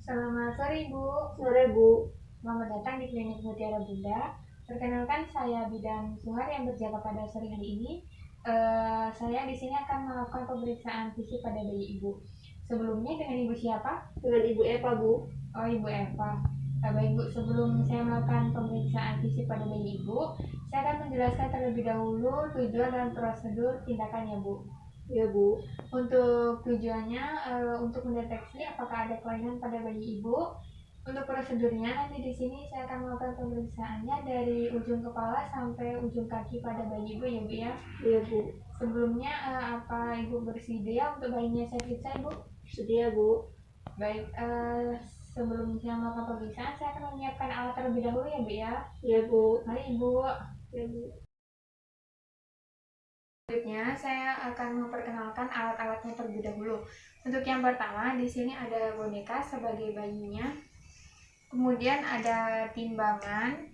Selamat sore Ibu. Sore Bu. Selamat datang di Klinik Mutiara Bunda. Perkenalkan, saya Bidan Suhar yang berjaga pada sore hari ini. Saya di sini akan melakukan pemeriksaan fisik pada bayi Ibu. Sebelumnya dengan Ibu siapa? Dengan Ibu Eva Bu. Oh, Ibu Eva. Baik Bu, sebelum saya melakukan pemeriksaan fisik pada bayi Ibu, saya akan menjelaskan terlebih dahulu tujuan dan prosedur tindakannya Bu. Ya Bu. Untuk tujuannya untuk mendeteksi apakah ada kelainan pada bayi Ibu. Untuk prosedurnya nanti di sini saya akan melakukan pemeriksaannya dari ujung kepala sampai ujung kaki pada bayi Ibu ya Bu ya. Iya Bu. Sebelumnya apa Ibu bersedia untuk bayinya saya periksa Ibu? Sedia Bu. Baik, sebelum saya melakukan pemeriksaan saya akan menyiapkan alat terlebih dahulu ya Bu ya. Iya Bu. Mari Ibu. Ya Bu. Selanjutnya saya akan memperkenalkan alat-alatnya terlebih dahulu. Untuk yang pertama di sini ada boneka sebagai bayinya. Kemudian ada timbangan.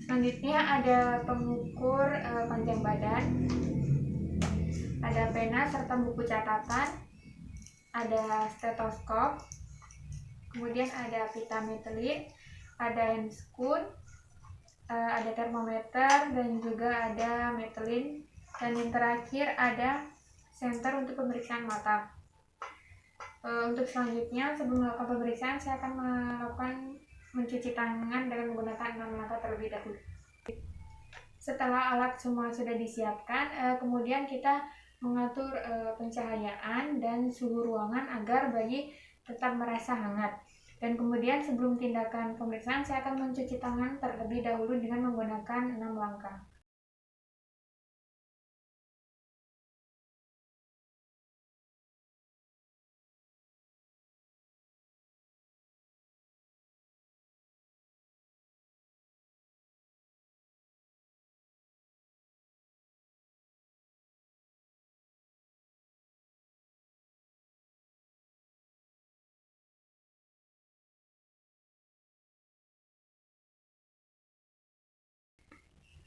Selanjutnya ada pengukur panjang badan. Ada pena serta buku catatan. Ada stetoskop. Kemudian ada pita metelit, ada handscoon, ada termometer dan juga ada metelin, dan yang terakhir ada senter untuk pemeriksaan mata. Untuk selanjutnya sebelum melakukan pemeriksaan saya akan melakukan mencuci tangan dengan menggunakan 6 langkah terlebih dahulu. Setelah alat semua sudah disiapkan, kemudian kita mengatur pencahayaan dan suhu ruangan agar bayi tetap merasa hangat. Dan kemudian sebelum tindakan pemeriksaan saya akan mencuci tangan terlebih dahulu dengan menggunakan 6 langkah.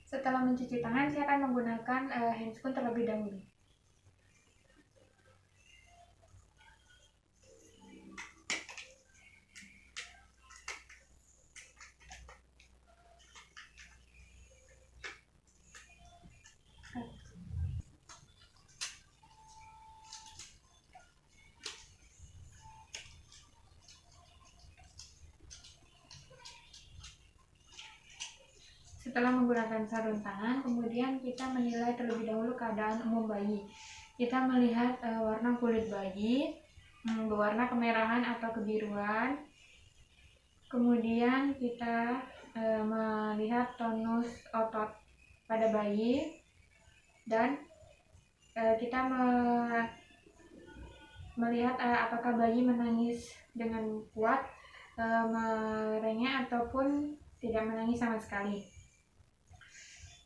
Setelah mencuci tangan saya akan menggunakan handscoon terlebih dahulu. Setelah menggunakan sarung tangan, kemudian kita menilai terlebih dahulu keadaan umum bayi. Kita melihat warna kulit bayi, berwarna kemerahan atau kebiruan. Kemudian kita melihat tonus otot pada bayi, dan kita melihat apakah bayi menangis dengan kuat, merengek ataupun tidak menangis sama sekali.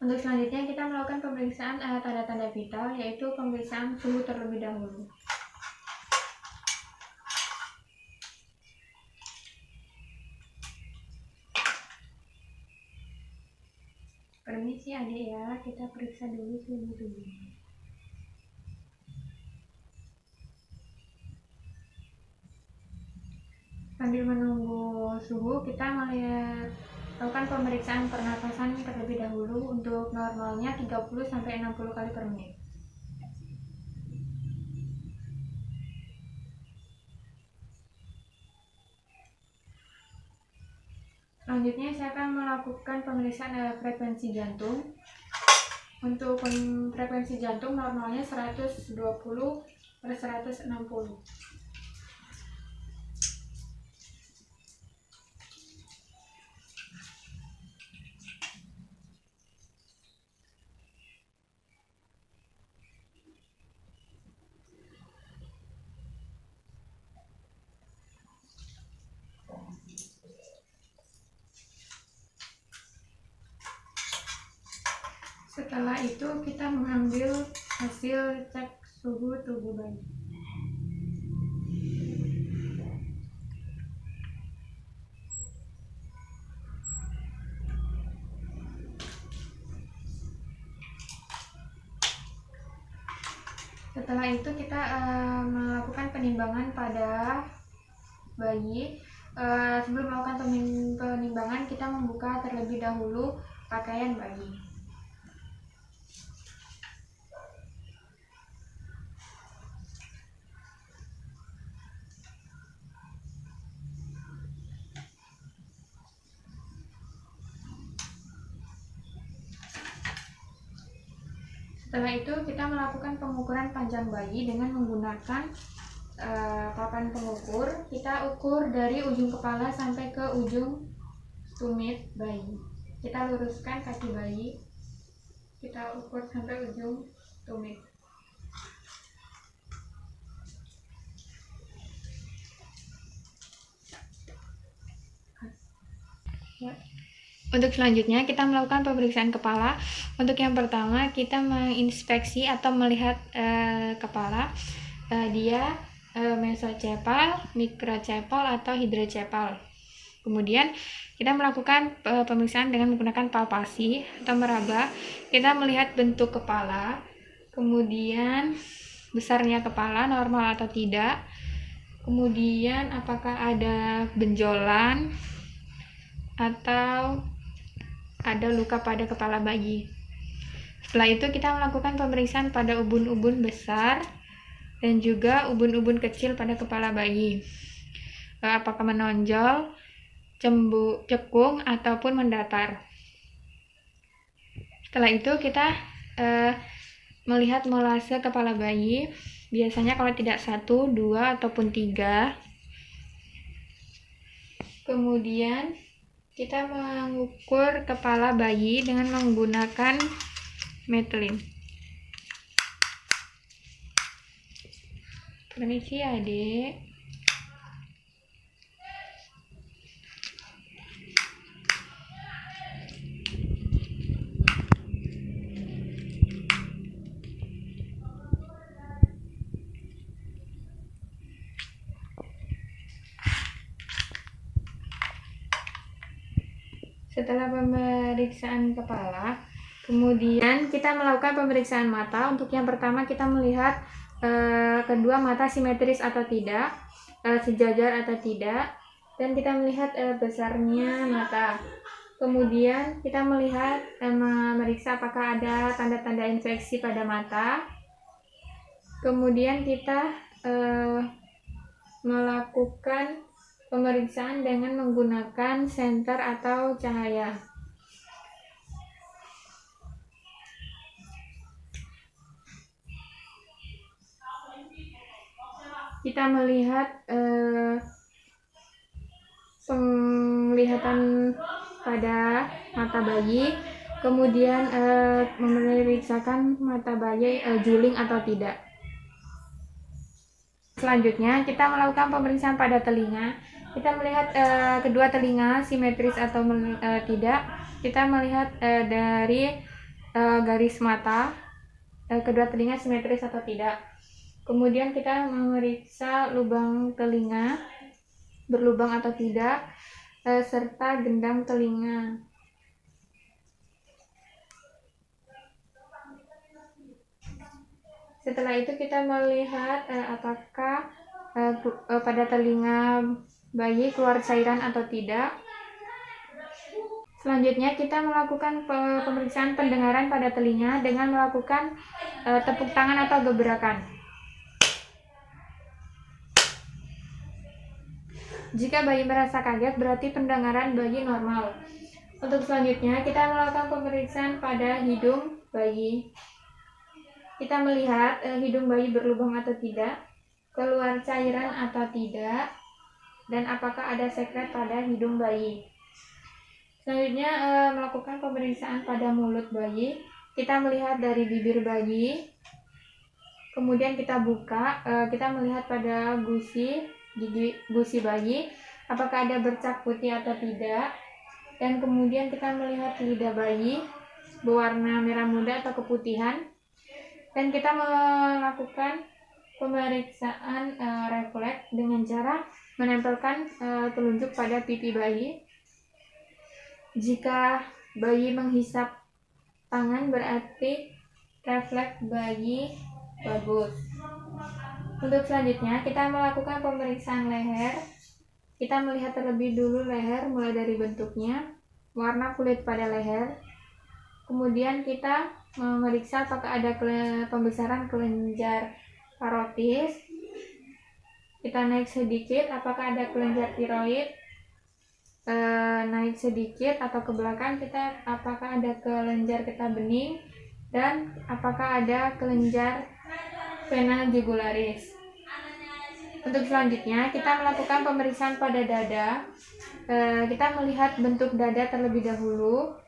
Untuk selanjutnya kita melakukan pemeriksaan tanda-tanda vital, yaitu pemeriksaan suhu terlebih dahulu. Permisi adik ya, kita periksa dulu suhu tubuhnya. Sambil menunggu suhu, kita melakukan pemeriksaan pernapasan terlebih dahulu. Untuk normalnya 30-60 kali per menit. Selanjutnya saya akan melakukan pemeriksaan frekuensi jantung. Untuk frekuensi jantung normalnya 120/160. Setelah itu kita mengambil hasil cek suhu tubuh bayi. Setelah itu kita melakukan penimbangan pada bayi. Sebelum melakukan penimbangan, kita membuka terlebih dahulu pakaian bayi. Setelah itu kita melakukan pengukuran panjang bayi dengan menggunakan papan pengukur. Kita ukur dari ujung kepala sampai ke ujung tumit bayi. Kita luruskan kaki bayi. Kita ukur sampai ujung tumit. Untuk selanjutnya kita melakukan pemeriksaan kepala. Untuk yang pertama kita menginspeksi atau melihat kepala. Dia mesocepal, mikrocepal atau hidrocepal. Kemudian kita melakukan pemeriksaan dengan menggunakan palpasi atau meraba. Kita melihat bentuk kepala, kemudian besarnya kepala normal atau tidak, kemudian apakah ada benjolan atau ada luka pada kepala bayi. Setelah itu kita melakukan pemeriksaan pada ubun-ubun besar dan juga ubun-ubun kecil pada kepala bayi. Apakah menonjol, cekung, ataupun mendatar. Setelah itu kita melihat molase kepala bayi. Biasanya kalau tidak 1, 2, ataupun 3. Kemudian kita mengukur kepala bayi dengan menggunakan metelin. Permisi adik. Setelah pemeriksaan kepala, kemudian kita melakukan pemeriksaan mata. Untuk yang pertama kita melihat kedua mata simetris atau tidak, sejajar atau tidak, dan kita melihat besarnya mata. Kemudian kita melihat memeriksa apakah ada tanda-tanda infeksi pada mata. Kemudian kita melakukan pemeriksaan dengan menggunakan senter atau cahaya. Kita melihat penglihatan pada mata bayi, kemudian memeriksakan mata bayi juling atau tidak. Selanjutnya kita melakukan pemeriksaan pada telinga. Kita melihat kedua telinga simetris atau tidak. Kita melihat dari garis mata kedua telinga simetris atau tidak. Kemudian kita memeriksa lubang telinga berlubang atau tidak, serta gendang telinga. Setelah itu kita melihat apakah pada telinga bayi keluar cairan atau tidak. Selanjutnya kita melakukan pemeriksaan pendengaran pada telinga dengan melakukan tepuk tangan atau gebrakan. Jika bayi merasa kaget, berarti pendengaran bayi normal. Untuk selanjutnya kita melakukan pemeriksaan pada hidung bayi. Kita melihat hidung bayi berlubang atau tidak, keluar cairan atau tidak, dan apakah ada sekret pada hidung bayi. Selanjutnya melakukan pemeriksaan pada mulut bayi. Kita melihat dari bibir bayi, kemudian kita buka, kita melihat pada gigi gusi bayi, apakah ada bercak putih atau tidak, dan kemudian kita melihat lidah bayi berwarna merah muda atau keputihan, dan kita melakukan pemeriksaan refleks dengan cara menempelkan telunjuk pada pipi bayi. Jika bayi menghisap tangan, berarti refleks bayi bagus. Untuk selanjutnya kita melakukan pemeriksaan leher kita melihat terlebih dulu leher, mulai dari bentuknya, warna kulit pada leher. Kemudian kita memeriksa apakah ada pembesaran kelenjar parotis. Kita naik sedikit, apakah ada kelenjar tiroid. Naik sedikit atau ke belakang, apakah ada kelenjar getah bening, dan apakah ada kelenjar vena jugularis. Untuk selanjutnya, kita melakukan pemeriksaan pada dada. Kita melihat bentuk dada terlebih dahulu,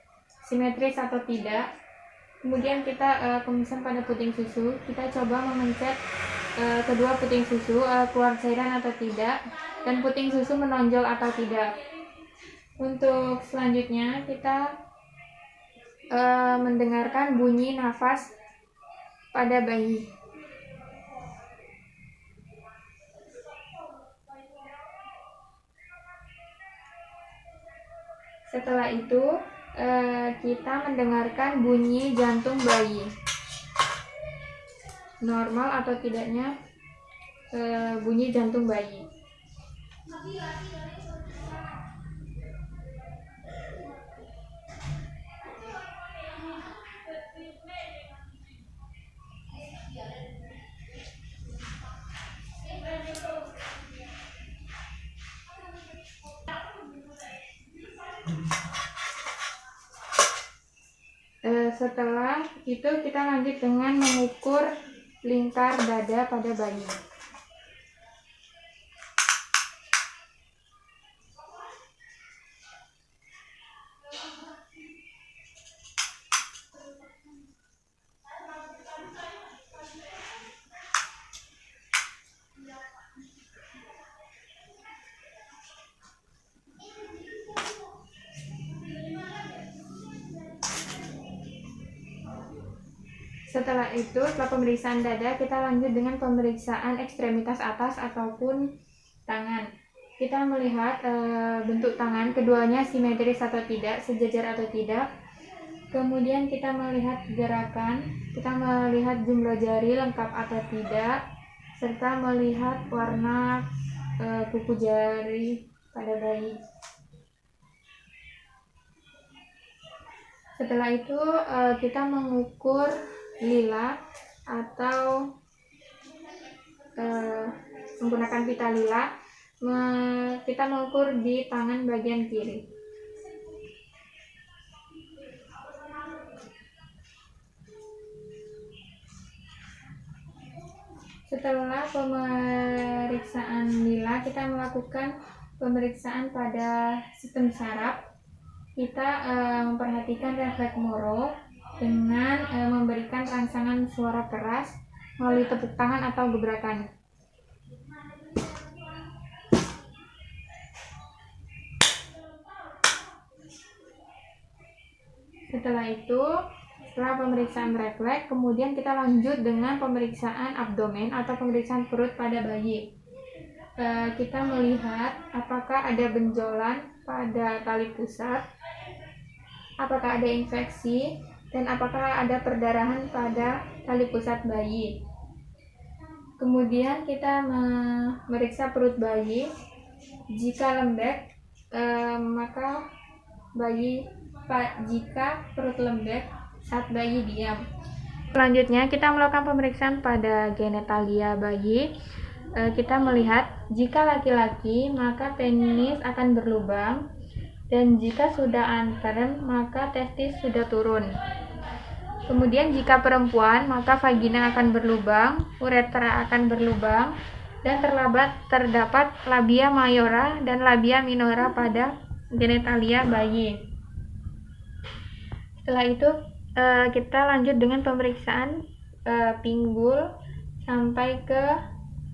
simetris atau tidak. Kemudian kita pemeriksaan pada puting susu. Kita coba memencet kedua puting susu, keluar cairan atau tidak, dan puting susu menonjol atau tidak. Untuk selanjutnya, kita mendengarkan bunyi nafas pada bayi. Setelah itu, kita mendengarkan bunyi jantung bayi. Normal atau tidaknya bunyi jantung bayi. Setelah itu kita lanjut dengan mengukur lingkar dada pada bayi. Setelah itu, setelah pemeriksaan dada, kita lanjut dengan pemeriksaan ekstremitas atas ataupun tangan. Kita melihat bentuk tangan, keduanya simetris atau tidak, sejajar atau tidak. Kemudian kita melihat gerakan, kita melihat jumlah jari lengkap atau tidak, serta melihat warna kuku jari pada bayi. Setelah itu kita mengukur lila atau menggunakan pita lila. Kita mengukur di tangan bagian kiri. Setelah pemeriksaan lila, kita melakukan pemeriksaan pada sistem saraf. Kita memperhatikan refleks Moro dengan memberikan rangsangan suara keras melalui tepuk tangan atau gebrakan. Setelah itu, setelah pemeriksaan refleks, kemudian kita lanjut dengan pemeriksaan abdomen atau pemeriksaan perut pada bayi. Kita melihat apakah ada benjolan pada tali pusat, apakah ada infeksi, dan apakah ada perdarahan pada tali pusat bayi. Kemudian kita memeriksa perut bayi. Jika lembek, maka jika perut lembek saat bayi diam. Selanjutnya kita melakukan pemeriksaan pada genitalia bayi. Kita melihat jika laki-laki maka penis akan berlubang, dan jika sudah anterm maka testis sudah turun. Kemudian jika perempuan maka vagina akan berlubang, uretra akan berlubang, dan terdapat labia mayora dan labia minora pada genitalia bayi. Setelah itu kita lanjut dengan pemeriksaan pinggul sampai ke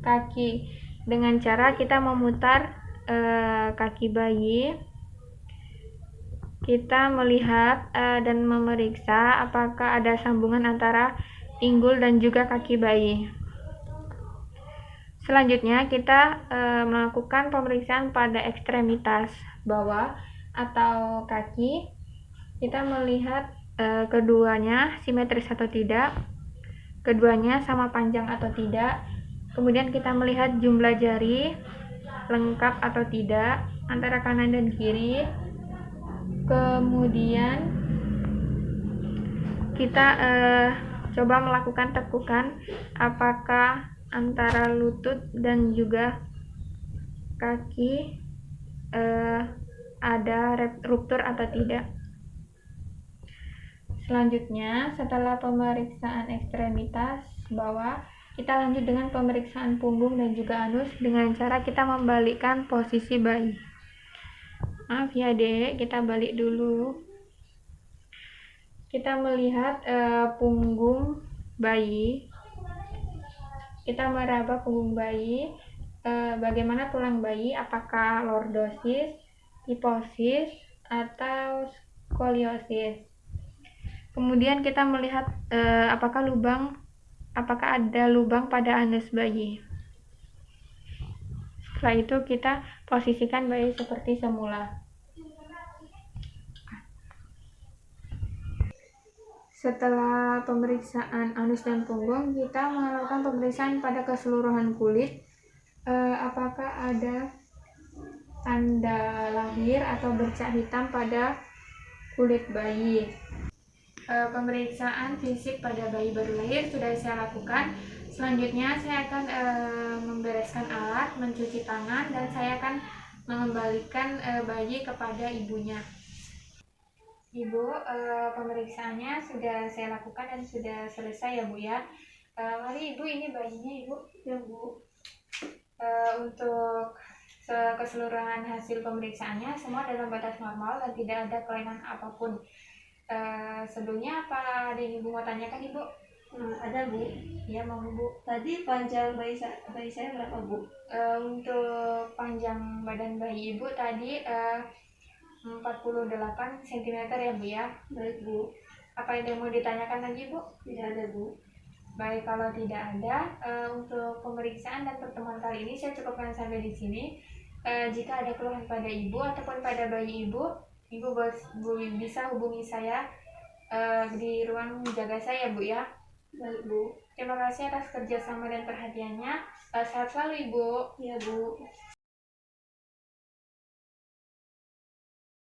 kaki dengan cara kita memutar kaki bayi. Kita melihat dan memeriksa apakah ada sambungan antara pinggul dan juga kaki bayi. Selanjutnya kita melakukan pemeriksaan pada ekstremitas bawah atau kaki. Kita melihat keduanya simetris atau tidak, keduanya sama panjang atau tidak. Kemudian kita melihat jumlah jari, lengkap atau tidak antara kanan dan kiri. Kemudian kita coba melakukan tekukan apakah antara lutut dan juga kaki ada ruptur atau tidak. Selanjutnya, setelah pemeriksaan ekstremitas bawah, kita lanjut dengan pemeriksaan punggung dan juga anus dengan cara kita membalikkan posisi bayi. Maaf ya dek, kita balik dulu. Kita melihat punggung bayi. Kita meraba punggung bayi. Bagaimana tulang bayi? Apakah lordosis, kifosis, atau skoliosis? Kemudian kita melihat apakah ada lubang pada anus bayi. Setelah itu kita posisikan bayi seperti semula. Setelah pemeriksaan anus dan punggung, kita melakukan pemeriksaan pada keseluruhan kulit. Apakah ada tanda lahir atau bercak hitam pada kulit bayi. Pemeriksaan fisik pada bayi baru lahir sudah saya lakukan. Selanjutnya saya akan membereskan alat, mencuci tangan, dan saya akan mengembalikan bayi kepada ibunya. Ibu, pemeriksaannya sudah saya lakukan dan sudah selesai ya Bu ya. Mari Ibu, ini bayinya Ibu. Ya Bu. Untuk keseluruhan hasil pemeriksaannya semua dalam batas normal dan tidak ada kelainan apapun. Sebelumnya apa ada yang Ibu mau tanyakan Ibu? Ada Bu. Ya mau Bu. Tadi panjang bayi saya berapa Bu? Untuk panjang badan bayi Ibu tadi 48 cm ya Bu ya. Baik Bu. Apa ada yang mau ditanyakan lagi Bu? Tidak ada Bu. Baik, kalau tidak ada, untuk pemeriksaan dan pertemuan kali ini saya cukupkan sampai di sini. Jika ada keluhan pada ibu ataupun pada bayi ibu bisa hubungi saya di ruang jaga saya Bu ya. Baik Bu. Terima kasih atas kerjasama dan perhatiannya. Sehat selalu Ibu. Ya Bu.